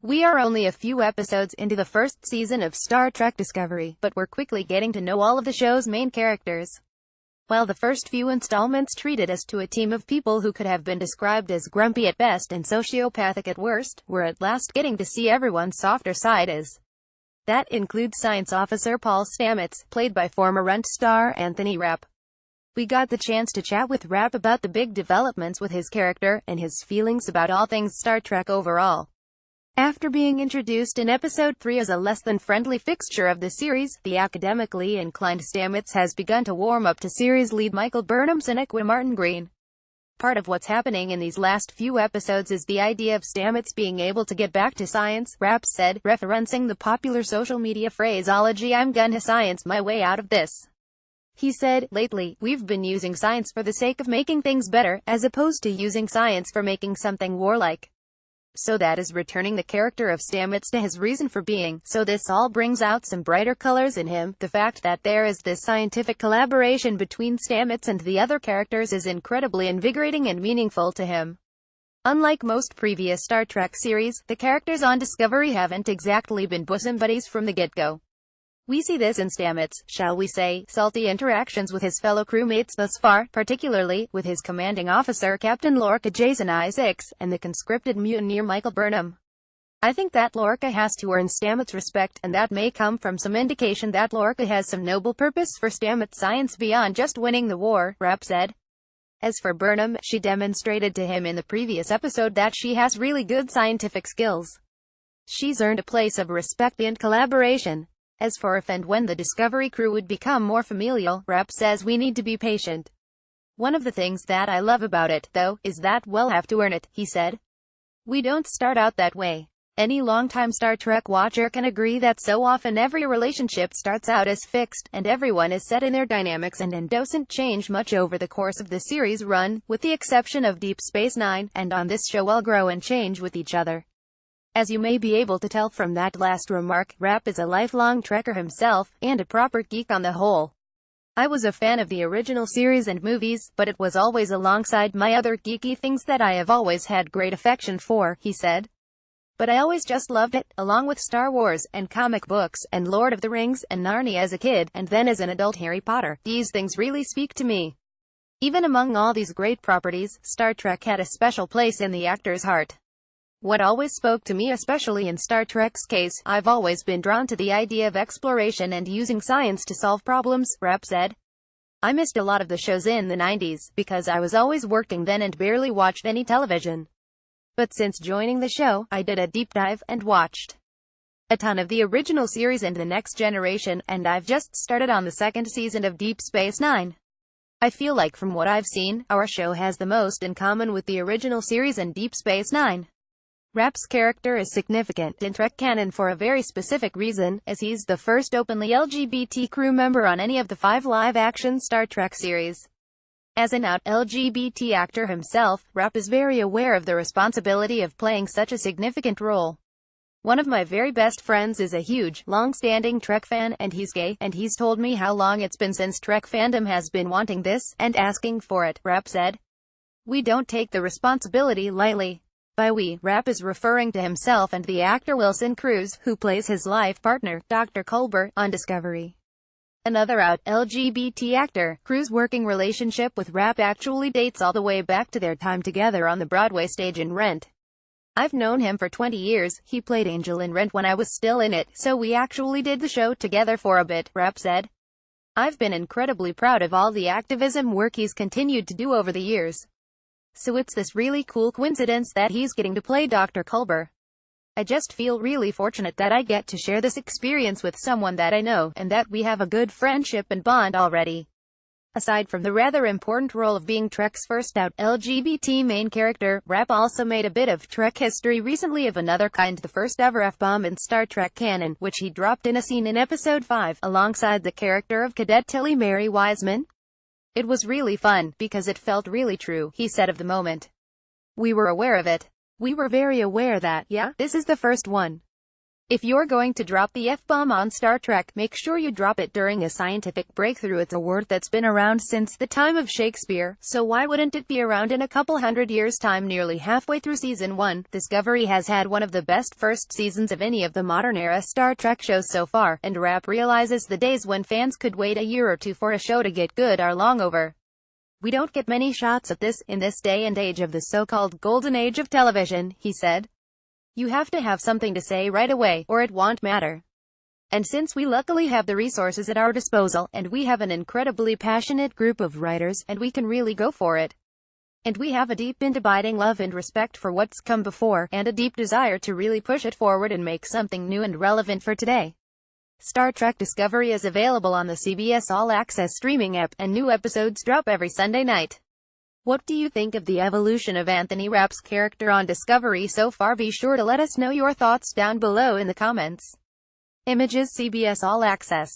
We are only a few episodes into the first season of Star Trek Discovery, but we're quickly getting to know all of the show's main characters. While the first few installments treated us to a team of people who could have been described as grumpy at best and sociopathic at worst, we're at last getting to see everyone's softer side as. That includes Science Officer Paul Stamets, played by former Runt star Anthony Rapp. We got the chance to chat with Rapp about the big developments with his character, and his feelings about all things Star Trek overall. After being introduced in Episode 3 as a less-than-friendly fixture of the series, the academically inclined Stamets has begun to warm up to series lead Michael Burnham's Sonequa Martin Green. Part of what's happening in these last few episodes is the idea of Stamets being able to get back to science, Rapp said, referencing the popular social media phraseology "I'm gonna science my way out of this." He said, "Lately, we've been using science for the sake of making things better, as opposed to using science for making something warlike. So that is returning the character of Stamets to his reason for being. So this all brings out some brighter colors in him. The fact that there is this scientific collaboration between Stamets and the other characters is incredibly invigorating and meaningful to him." Unlike most previous Star Trek series, the characters on Discovery haven't exactly been bosom buddies from the get-go. We see this in Stamets', shall we say, salty interactions with his fellow crewmates thus far, particularly with his commanding officer Captain Lorca Jason Isaacs, and the conscripted mutineer Michael Burnham. I think that Lorca has to earn Stamets' respect, and that may come from some indication that Lorca has some noble purpose for Stamets' science beyond just winning the war, Rapp said. As for Burnham, she demonstrated to him in the previous episode that she has really good scientific skills. She's earned a place of respect and collaboration. As for if and when the Discovery crew would become more familial, Rapp says we need to be patient. One of the things that I love about it, though, is that we'll have to earn it, he said. We don't start out that way. Any longtime Star Trek watcher can agree that so often every relationship starts out as fixed, and everyone is set in their dynamics and doesn't change much over the course of the series run, with the exception of Deep Space Nine, and on this show all grow and change with each other. As you may be able to tell from that last remark, Rapp is a lifelong Trekker himself, and a proper geek on the whole. I was a fan of the original series and movies, but it was always alongside my other geeky things that I have always had great affection for, he said. But I always just loved it, along with Star Wars, and comic books, and Lord of the Rings, and Narnia as a kid, and then as an adult Harry Potter. These things really speak to me. Even among all these great properties, Star Trek had a special place in the actor's heart. What always spoke to me, especially in Star Trek's case, I've always been drawn to the idea of exploration and using science to solve problems, Rapp said. I missed a lot of the shows in the 90s, because I was always working then and barely watched any television. But since joining the show, I did a deep dive, and watched a ton of the original series and The Next Generation, and I've just started on the second season of Deep Space Nine. I feel like from what I've seen, our show has the most in common with the original series and Deep Space Nine. Rapp's character is significant in Trek canon for a very specific reason, as he's the first openly LGBT crew member on any of the 5 live-action Star Trek series. As an out LGBT actor himself, Rapp is very aware of the responsibility of playing such a significant role. One of my very best friends is a huge, long-standing Trek fan, and he's gay, and he's told me how long it's been since Trek fandom has been wanting this, and asking for it, Rapp said. We don't take the responsibility lightly. By we, Rapp is referring to himself and the actor Wilson Cruz, who plays his life partner, Dr. Culber, on Discovery. Another out LGBT actor, Cruz' working relationship with Rapp actually dates all the way back to their time together on the Broadway stage in Rent. I've known him for 20 years, he played Angel in Rent when I was still in it, so we actually did the show together for a bit, Rapp said. I've been incredibly proud of all the activism work he's continued to do over the years. So it's this really cool coincidence that he's getting to play Dr. Culber. I just feel really fortunate that I get to share this experience with someone that I know, and that we have a good friendship and bond already. Aside from the rather important role of being Trek's first out LGBT main character, Rapp also made a bit of Trek history recently of another kind, the first ever F-bomb in Star Trek canon, which he dropped in a scene in Episode 5, alongside the character of Cadet Tilly Mary Wiseman. It was really fun, because it felt really true, he said of the moment. We were aware of it. We were very aware that, yeah, this is the first one. If you're going to drop the F-bomb on Star Trek, make sure you drop it during a scientific breakthrough. It's a word that's been around since the time of Shakespeare, so why wouldn't it be around in a couple hundred years' time? Nearly halfway through Season 1, Discovery has had one of the best first seasons of any of the modern-era Star Trek shows so far, and Rapp realizes the days when fans could wait a year or two for a show to get good are long over. "We don't get many shots at this, in this day and age of the so-called golden age of television," he said. "You have to have something to say right away, or it won't matter. And since we luckily have the resources at our disposal, and we have an incredibly passionate group of writers, and we can really go for it. And we have a deep and abiding love and respect for what's come before, and a deep desire to really push it forward and make something new and relevant for today." Star Trek Discovery is available on the CBS All Access streaming app, and new episodes drop every Sunday night. What do you think of the evolution of Anthony Rapp's character on Discovery so far? Be sure to let us know your thoughts down below in the comments. Images CBS All Access.